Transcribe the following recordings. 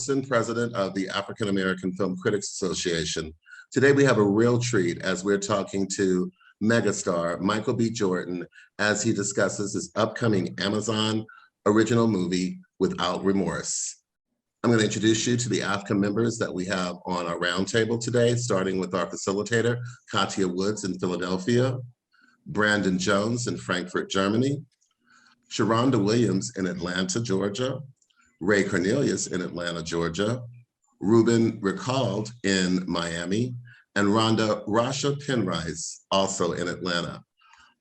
Wilson, president of the African American Film Critics Association. Today we have a real treat as we're talking to megastar Michael B. Jordan as he discusses his upcoming Amazon original movie, Without Remorse. I'm going to introduce you to the AFCA members that we have on our roundtable today, starting with our facilitator, Katia Woods in Philadelphia, Brandon Jones in Frankfurt, Germany, Sharonda Williams in Atlanta, Georgia, Ray Cornelius in Atlanta, Georgia, Ruben Recalled in Miami, and Rhonda Rasha Penrice, also in Atlanta.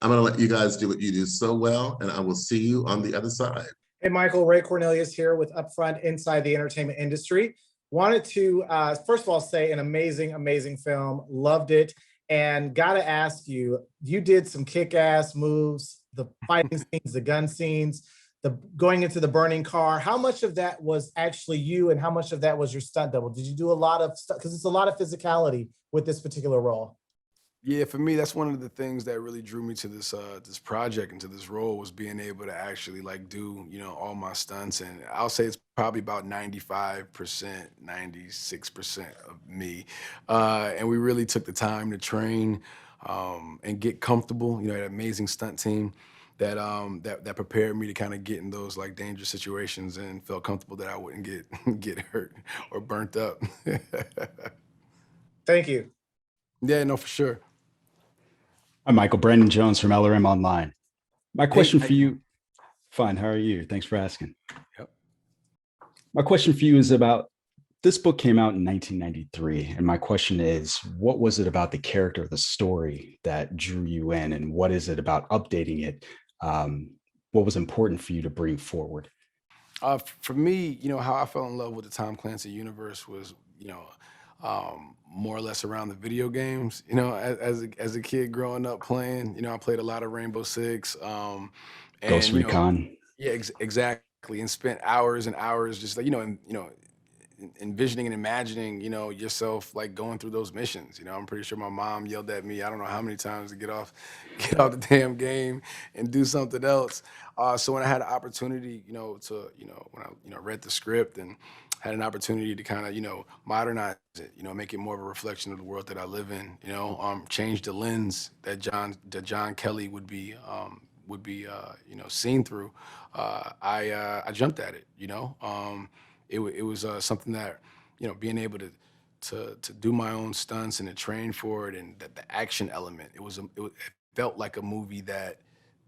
I'm going to let you guys do what you do so well, and I will see you on the other side. Hey, Michael, Ray Cornelius here with Upfront Inside the Entertainment Industry. Wanted to, first of all, say an amazing, amazing film. Loved it. And got to ask you, you did some kick-ass moves, the fighting scenes, the gun scenes, the going into the burning car. How much of that was actually you and how much of that was your stunt double? Did you do a lot of stuff? Because it's a lot of physicality with this particular role. Yeah, for me, that's one of the things that really drew me to this project and to this role was being able to actually like do, all my stunts. And I'll say it's probably about 95%, 96% of me. And we really took the time to train and get comfortable. An amazing stunt team that that prepared me to kind of get in those like dangerous situations and felt comfortable that I wouldn't get hurt or burnt up. Thank you. Yeah, no, for sure. Hi, Michael. Brandon Jones from LRM Online. My question Hey, for you, fine, how are you? Thanks for asking. Yep. My question for you is about, this book came out in 1993, and my question is, what was it about the character of the story that drew you in, and what is it about updating it? What was important for you to bring forward? For me, how I fell in love with the Tom Clancy universe was, more or less around the video games. As a kid growing up playing, I played a lot of Rainbow Six, Ghost Recon. yeah, exactly, and spent hours and hours just like envisioning and imagining, yourself like going through those missions. I'm pretty sure my mom yelled at me, I don't know how many times to get off the damn game and do something else. So when I had an opportunity, to, when I, read the script and had an opportunity to kind of, modernize it, make it more of a reflection of the world that I live in, change the lens that John Kelly would be, seen through. I jumped at it, it was something that, being able to do my own stunts and to train for it, and that the action element, it felt like a movie that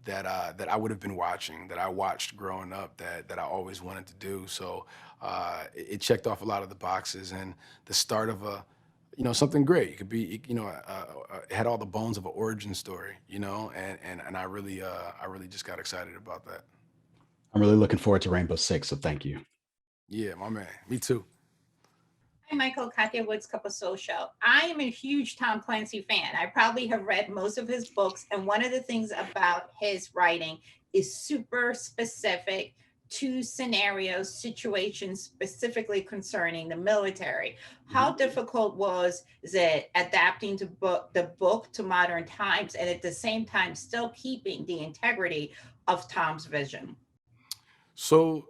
I would have been watching, that I watched growing up, that I always wanted to do. So it checked off a lot of the boxes, and the start of something great. It could be, it had all the bones of an origin story, and I really just got excited about that. I'm really looking forward to Rainbow Six, so thank you. Yeah, my man. Me too. Hi, Michael. Katia Woods, Cup of Social. I am a huge Tom Clancy fan. I probably have read most of his books, and one of the things about his writing is super specific to scenarios, situations specifically concerning the military. How difficult was it adapting the book to modern times, and at the same time still keeping the integrity of Tom's vision? So,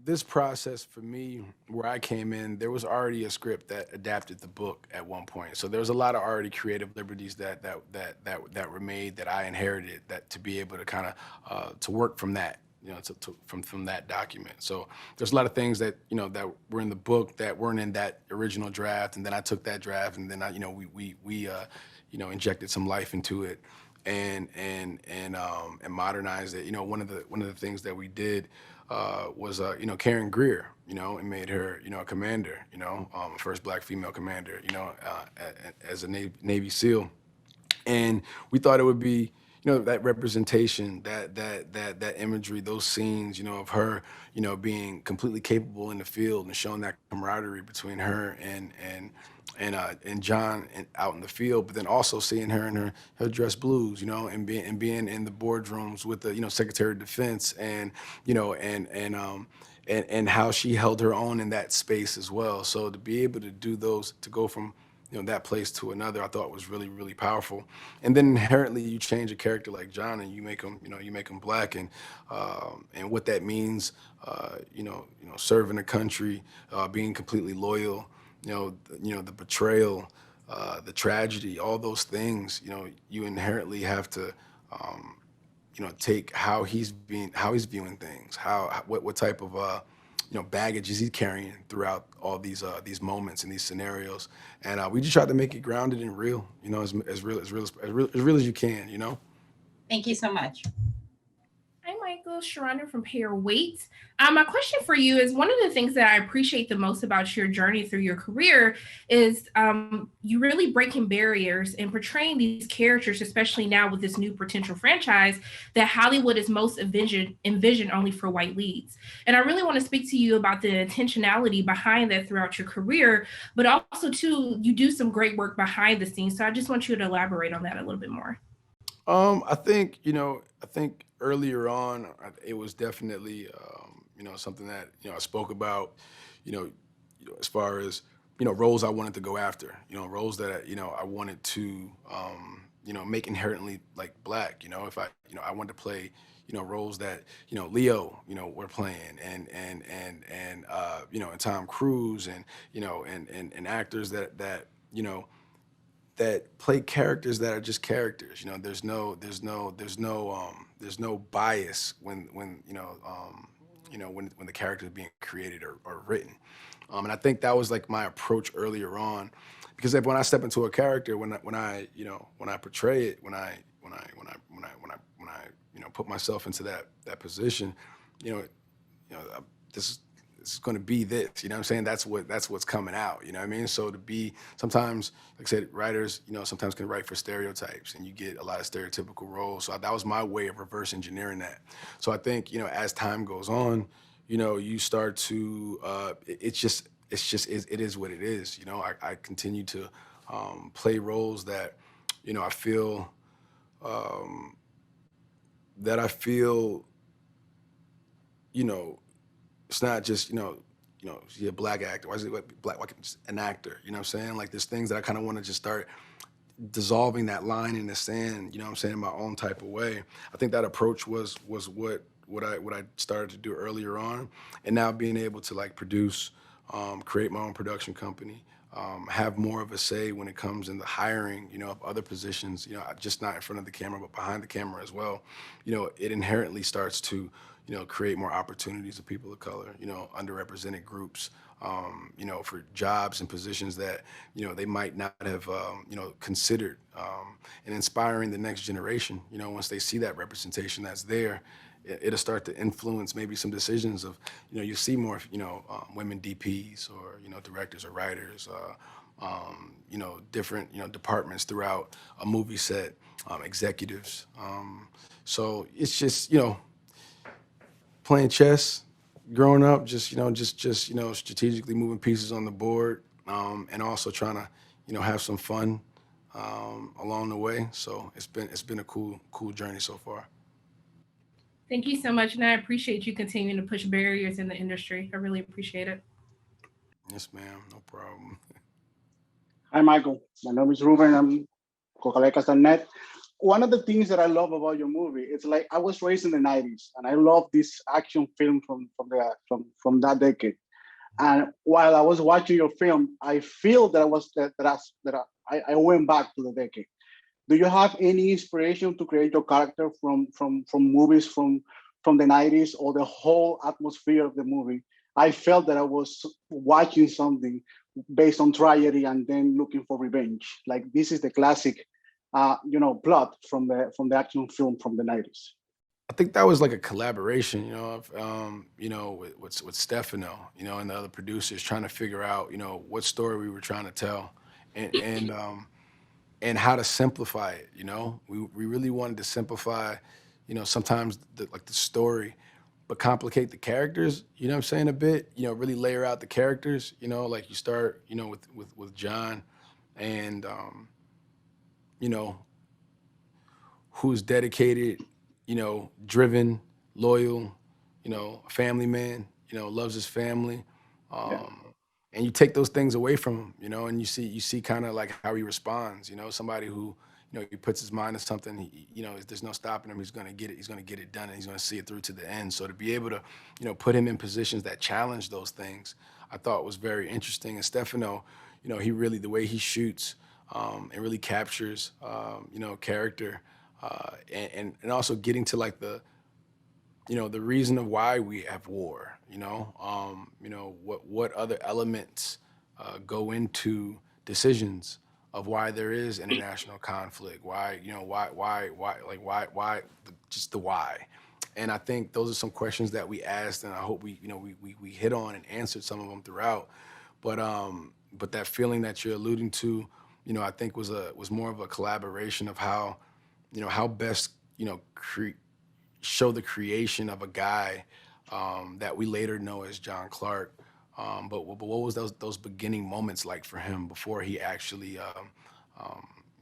this process for me, where I came in, there was already a script that adapted the book at one point. So there was a lot of already creative liberties that were made, that I inherited, that to be able to kind of to work from that, from that document. So there's a lot of things that that were in the book that weren't in that original draft, and then I took that draft, and then we injected some life into it, and modernized it. One of the things that we did was Karen Greer, and made her a commander, first Black female commander, as a Navy SEAL, and we thought it would be that representation, that imagery, those scenes, of her, being completely capable in the field, and showing that camaraderie between her and John out in the field, but then also seeing her in her dress blues, and being in the boardrooms with the Secretary of Defense, and and how she held her own in that space as well. So to be able to do those, to go from that place to another, I thought was really, really powerful. And then inherently you change a character like John and you make him black, and what that means, serving a country, being completely loyal, the betrayal, the tragedy, all those things, you inherently have to, take how he's viewing things, what type of, baggage is he carrying throughout all these moments and these scenarios. And we just tried to make it grounded and real, as real as you can, Thank you so much. Hi, Michael. Sharonda from Pair Weight. My question for you is, one of the things that I appreciate the most about your journey through your career is you really breaking barriers and portraying these characters, especially now with this new potential franchise that Hollywood is most envisioned only for white leads. And I really want to speak to you about the intentionality behind that throughout your career, but also too, you do some great work behind the scenes. So I just want you to elaborate on that a little bit more. I think earlier on, it was definitely, something that, I spoke about, as far as, roles I wanted to go after, roles that, I wanted to, make inherently like black, if I wanted to play, roles that, Leo, were playing and Tom Cruise and actors that play characters that are just characters. There's no bias when the character is being created or written. And I think that was like my approach earlier on, because when I step into a character, when I portray it, when I put myself into that position, this is going to be this, what I'm saying? That's what's coming out, what I mean? So to be, sometimes, like I said, writers, sometimes can write for stereotypes and you get a lot of stereotypical roles. So that was my way of reverse engineering that. So I think, as time goes on, you start to, it is what it is. I continue to play roles that, I feel, that I feel, it's not just, you're a black actor. Why is it black? Why just an actor? You know what I'm saying? Like there's things that I kind of want to just start dissolving that line in the sand, what I'm saying, in my own type of way. I think that approach was what I started to do earlier on. And now being able to like produce, create my own production company, have more of a say when it comes in the hiring, of other positions, just not in front of the camera, but behind the camera as well. It inherently starts to, create more opportunities of people of color, underrepresented groups, for jobs and positions that, they might not have, considered, and inspiring the next generation, once they see that representation that's there, it'll start to influence maybe some decisions of, you see more, women DPs or, directors or writers, different, departments throughout a movie set, executives. So it's just, playing chess, growing up, just strategically moving pieces on the board, and also trying to, have some fun along the way. So it's been a cool journey so far. Thank you so much. And I appreciate you continuing to push barriers in the industry. I really appreciate it. Yes, ma'am. No problem. Hi, Michael. My name is Ruben. I'm Cocalecas.net. One of the things that I love about your movie, it's like I was raised in the 90s and I love this action film from that decade. And while I was watching your film, I feel that I went back to the decade. Do you have any inspiration to create your character from movies from the 90s or the whole atmosphere of the movie? I felt that I was watching something based on tragedy and then looking for revenge. Like this is the classic, plot from the action film from the 90s. I think that was like a collaboration, with Stefano, and the other producers trying to figure out, what story we were trying to tell, and how to simplify it. We really wanted to simplify, sometimes the story, but complicate the characters. You know what I'm saying, a bit. Really layer out the characters. Like you start, with John, and who's dedicated, driven, loyal, a family man, loves his family, Yeah. and you take those things away from him, you know, and you see kind of like how he responds, you know, somebody who, you know, he puts his mind to something, you know, there's no stopping him. He's going to get it. He's going to get it done, and he's going to see it through to the end. So to be able to, you know, put him in positions that challenge those things, I thought was very interesting. And Stefano, you know, he really, the way he shoots, and really captures, you know, character, and also getting to like the, you know, the reason of why we have war, you know, what other elements go into decisions of why there is international conflict, why, you know, just the why. And I think those are some questions that we asked, and I hope we, you know, we hit on and answered some of them throughout. But that feeling that you're alluding to, you know, I think was more of a collaboration of how, you know, how best, you know, show the creation of a guy that we later know as John Clark. But what was those beginning moments like for him before he actually,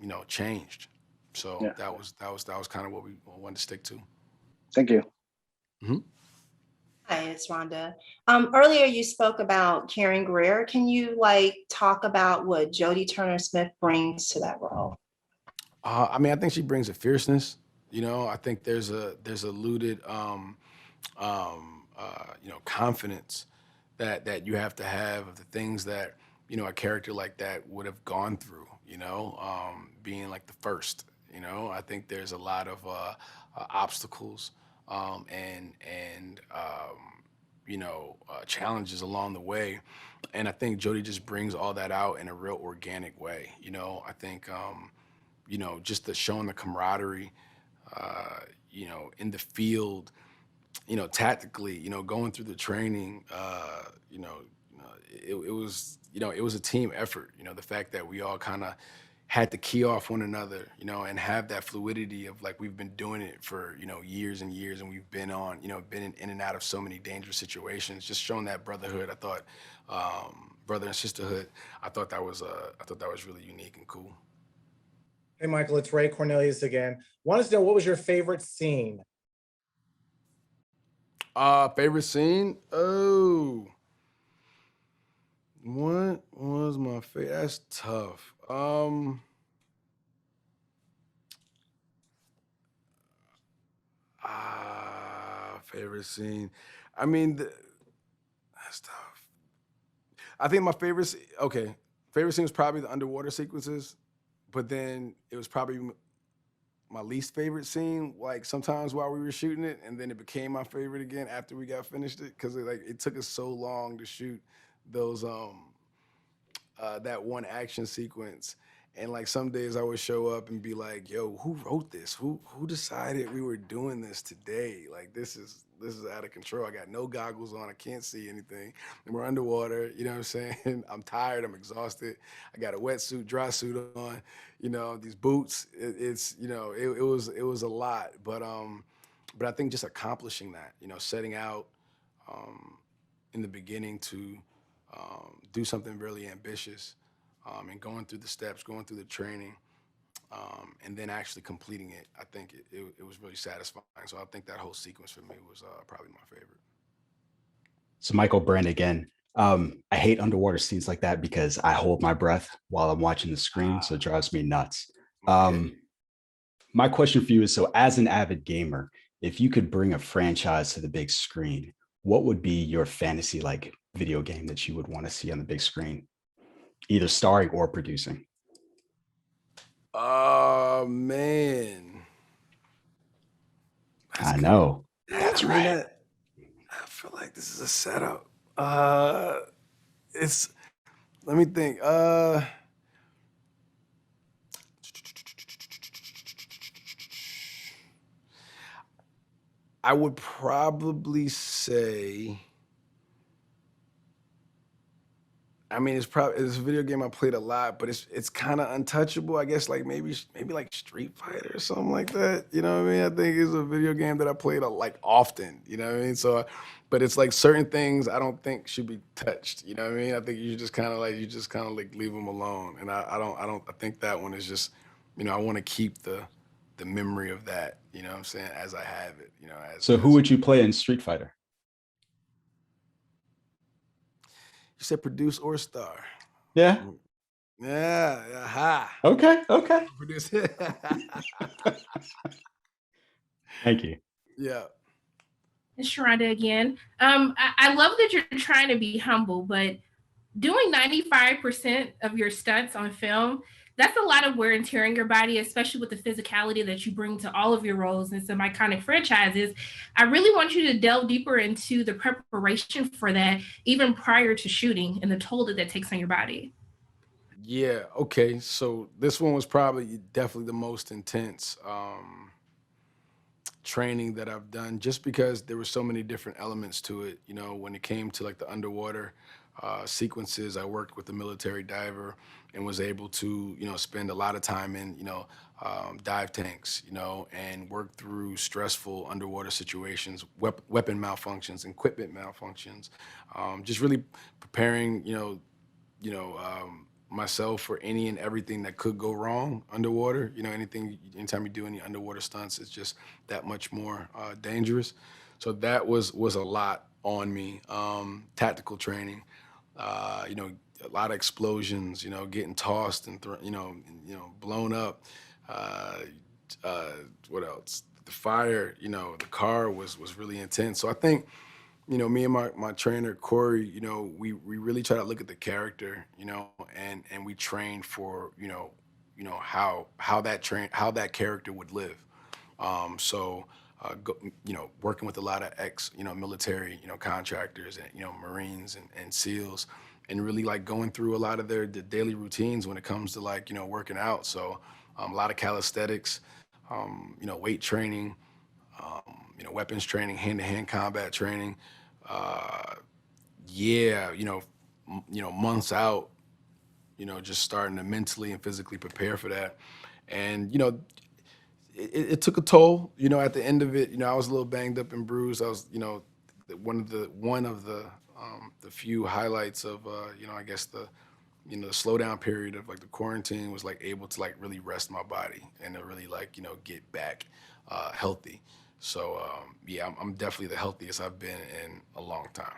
you know, changed? So Yeah. that was kind of what we wanted to stick to. Thank you. Mm-hmm. Hi, it's Rhonda. Earlier you spoke about Karen Greer. Can you like talk about what Jodie Turner-Smith brings to that role? I mean, I think she brings a fierceness. You know, I think there's a looted, you know, confidence that you have to have of the things that, you know, a character like that would have gone through. You know, being like the first. You know, I think there's a lot of obstacles and you know, challenges along the way. And I think Jodie just brings all that out in a real organic way. You know, I think, you know, just showing the camaraderie, you know, in the field, you know, tactically, you know, going through the training, you know, it was, you know, it was a team effort. You know, the fact that we all kind of had to key off one another, you know, and have that fluidity of like, we've been doing it for, you know, years and years, and we've been on, you know, been in and out of so many dangerous situations, just showing that brotherhood. I thought, brother and sisterhood, I thought that was really unique and cool. Hey, Michael, it's Ray Cornelius again. Wanted to know, what was your favorite scene? Favorite scene? Oh, what was my favorite? That's tough. Favorite scene. I mean, that's tough. I think my favorite, favorite scene was probably the underwater sequences, but then it was probably my least favorite scene, like sometimes while we were shooting it, and then it became my favorite again after we got finished it, because it took us so long to shoot those that one action sequence. And like some days I would show up and be like, yo, who wrote this? Who decided we were doing this today? Like this is out of control. I got no goggles on, I can't see anything. And we're underwater, you know what I'm saying? I'm tired, I'm exhausted. I got a wetsuit, dry suit on, you know, these boots. It's, you know, it was a lot. But I think just accomplishing that, you know, setting out in the beginning to do something really ambitious, and going through the steps, going through the training, and then actually completing it, I think it was really satisfying. So I think that whole sequence for me was probably my favorite. So Michael Brand again. I hate underwater scenes like that because I hold my breath while I'm watching the screen, so it drives me nuts. My question for you is, so as an avid gamer, if you could bring a franchise to the big screen, what would be your fantasy like video game that you would want to see on the big screen, either starring or producing? Oh man, I know. That's right. I feel like this is a setup. It's let me think. I would probably say, I mean, it's a video game I played a lot, but it's kind of untouchable. I guess like maybe like Street Fighter or something like that. You know what I mean? I think it's a video game that I played like often. You know what I mean? So, but it's like certain things I don't think should be touched. You know what I mean? I think you just kind of like leave them alone. And I think that one is just, you know, I want to keep the memory of that. You know what I'm saying? As I have it. You know. So who would you play in Street Fighter? You said produce or star. Yeah. Yeah, aha. Okay. Okay. Produce. Thank you. Yeah. It's Sharonda again. I love that you're trying to be humble, but doing 95% of your stunts on film, that's a lot of wear and tear in your body, especially with the physicality that you bring to all of your roles in some iconic franchises. I really want you to delve deeper into the preparation for that, even prior to shooting, and the toll that takes on your body. Yeah. Okay. So this one was probably definitely the most intense training that I've done, just because there were so many different elements to it. You know, when it came to like the underwater sequences, I worked with a military diver and was able to, you know, spend a lot of time in, you know, dive tanks, you know, and work through stressful underwater situations, weapon malfunctions, equipment malfunctions, just really preparing, myself for any and everything that could go wrong underwater. You know, anytime you do any underwater stunts, it's just that much more dangerous. So that was a lot on me. Tactical training, you know, a lot of explosions, you know, getting tossed and blown up. Uh, what else? The fire, you know, the car was really intense. So I think, you know, me and my trainer Corey, you know, we really try to look at the character, you know, and we train for, how that character would live. You know, working with a lot of military, you know, contractors and, you know, Marines and SEALs, and really like going through a lot of the daily routines when it comes to like, you know, working out. So a lot of calisthenics, you know, weight training, you know, weapons training, hand-to-hand combat training. Uh, yeah, months out, you know, just starting to mentally and physically prepare for that. And, you know, it took a toll, you know, at the end of it. You know, I was a little banged up and bruised. I was, you know, one of the few highlights of, I guess the slowdown period of like the quarantine was like able to like really rest my body and to really like, you know, get back healthy. So yeah, I'm definitely the healthiest I've been in a long time.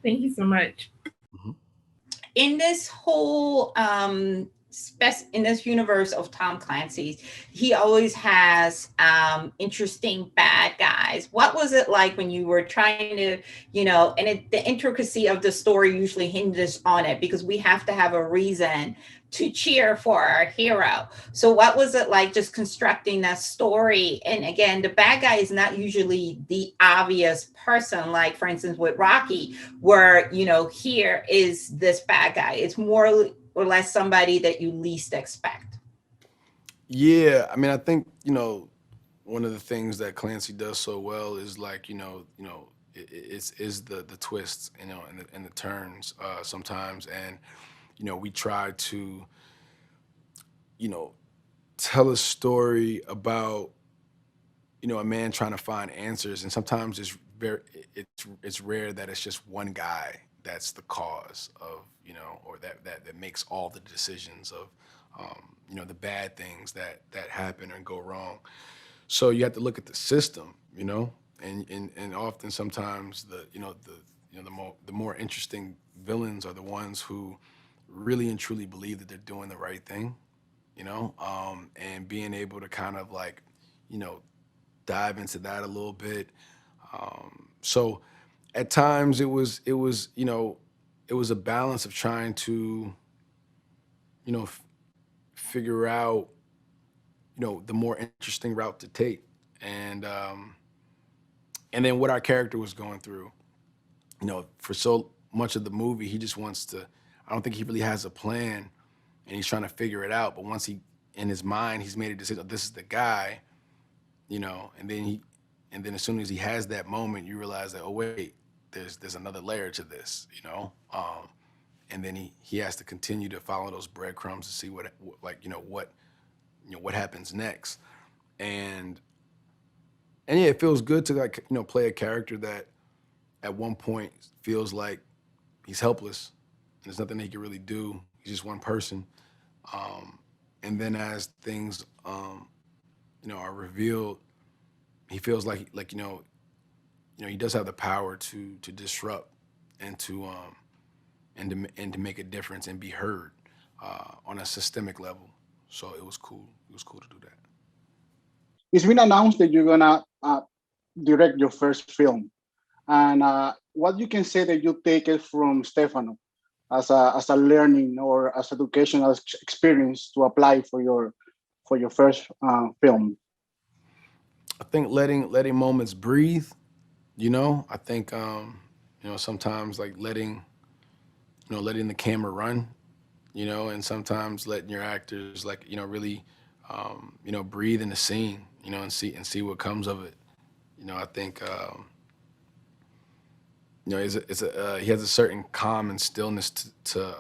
Thank you so much. Mhm. In this whole in this universe of Tom Clancy's, he always has interesting bad guys. What was it like when you were trying to, the intricacy of the story usually hinges on it, because we have to have a reason to cheer for our hero. So what was it like just constructing that story? And again, the bad guy is not usually the obvious person, like for instance with Rocky, where, here is this bad guy. It's more or less somebody that you least expect. Yeah, I mean, I think, one of the things that Clancy does so well is like, it's the twists, and the turns sometimes. And, we try to, tell a story about, a man trying to find answers. And sometimes it's rare that it's just one guy that's the cause of, or that makes all the decisions of, the bad things that happen and go wrong. So you have to look at the system, and often sometimes the more interesting villains are the ones who really and truly believe that they're doing the right thing, and being able to kind of like, dive into that a little bit. So at times it was a balance of trying to, figure out, the more interesting route to take, and then what our character was going through. For so much of the movie, he just wants to. I don't think he really has a plan, and he's trying to figure it out. But once in his mind, he's made a decision. Oh, this is the guy, and then as soon as he has that moment, you realize that, oh wait, there's another layer to this, and then he has to continue to follow those breadcrumbs to see what happens next. And yeah, it feels good to like, play a character that at one point feels like he's helpless and there's nothing he can really do. He's just one person. And then as things, are revealed, he feels like he does have the power to disrupt and to and to make a difference and be heard on a systemic level. So it was cool. It was cool to do that. It's been announced that you're gonna direct your first film, and what you can say that you take it from Stefano as a learning or as educational experience to apply for your first film. I think letting moments breathe. I think sometimes like letting the camera run. And sometimes letting your actors really breathe in the scene. And see what comes of it. I think he has a certain calm and stillness to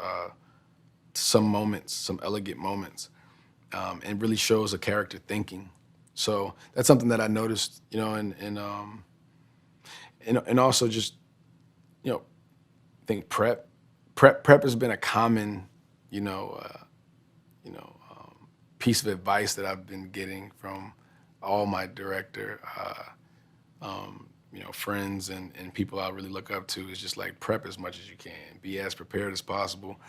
some moments, some elegant moments, and really shows a character thinking. So that's something that I noticed, and also just, I think prep has been a common, piece of advice that I've been getting from all my director, friends and people I really look up to, is just like prep as much as you can, be as prepared as possible.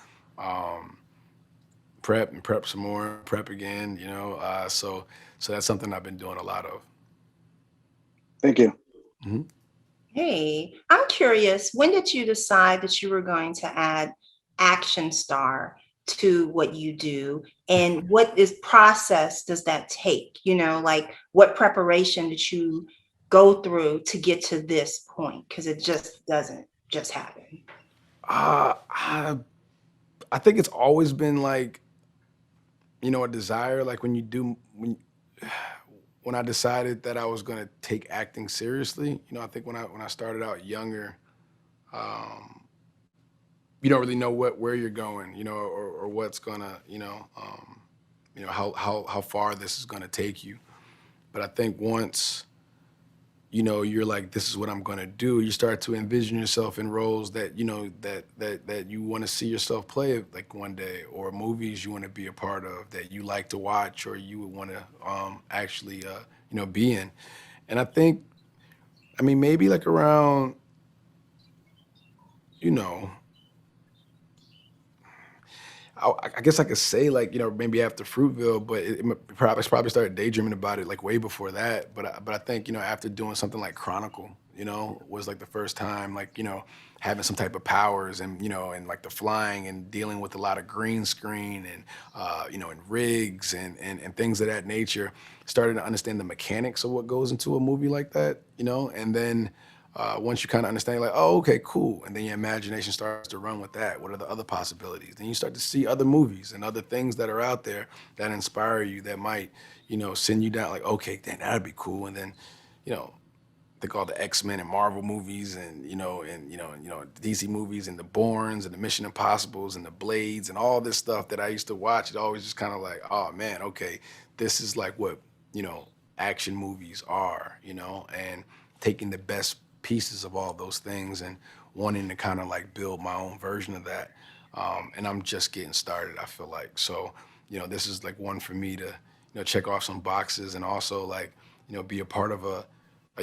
Prep and prep some more, prep again, so that's something I've been doing a lot of. Thank you. Mm-hmm. Hey, I'm curious, when did you decide that you were going to add action star to what you do, and what process does that take? Like what preparation did you go through to get to this point? Because it just doesn't just happen. I think it's always been like, a desire. Like when I decided that I was gonna take acting seriously, I think when I started out younger, you don't really know where you're going, or what's gonna, how far this is gonna take you. But I think once, you're like, this is what I'm gonna do, you start to envision yourself in roles that, that you want to see yourself play like one day, or movies you want to be a part of that you like to watch, or you would want to actually, be in. And I think, maybe like around, I guess I could say like, maybe after Fruitville, but it probably started daydreaming about it like way before that. But I think, after doing something like Chronicle, was like the first time, like, having some type of powers, and, and like the flying and dealing with a lot of green screen and, and rigs and things of that nature, started to understand the mechanics of what goes into a movie like that, and then once you kind of understand, like, oh, okay, cool. And then your imagination starts to run with that. What are the other possibilities? Then you start to see other movies and other things that are out there that inspire you, that might, send you down like, okay, then that'd be cool. And then, think all the X-Men and Marvel movies and, DC movies and the Bournes and the Mission Impossibles and the Blades and all this stuff that I used to watch. It always just kind of like, oh man, okay, this is like what, action movies are, and taking the best pieces of all those things and wanting to kind of like build my own version of that. And I'm just getting started, I feel like. So, this is like one for me to, check off some boxes, and also like, be a part of a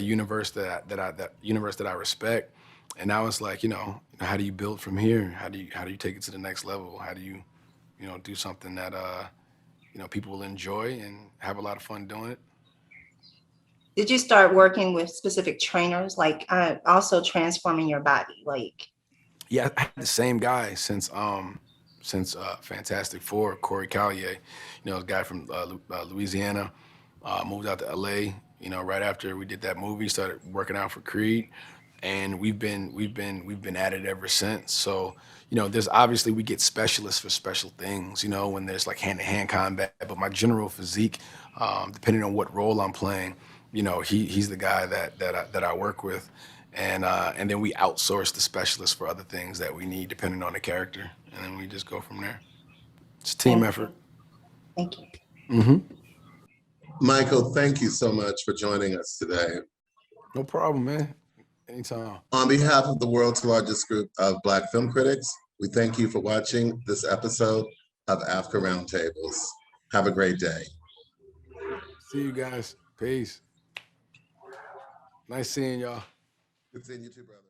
universe that I respect. And now it's like, how do you build from here? How do you take it to the next level? How do you, do something that, people will enjoy and have a lot of fun doing it? Did you start working with specific trainers, like also transforming your body? Like, yeah, I had the same guy since Fantastic Four, Corey Collier, a guy from Louisiana, moved out to LA, right after we did that movie, started working out for Creed, and we've been at it ever since. So, there's obviously, we get specialists for special things, when there's like hand-to-hand combat, but my general physique, depending on what role I'm playing, he's the guy that I work with. And then we outsource the specialists for other things that we need depending on the character. And then we just go from there. It's a team effort. Thank you. Mm-hmm. Michael, thank you so much for joining us today. No problem, man. Anytime. On behalf of the world's largest group of Black film critics, we thank you for watching this episode of Africa Roundtables. Have a great day. See you guys. Peace. Nice seeing y'all. Good seeing you too, brother.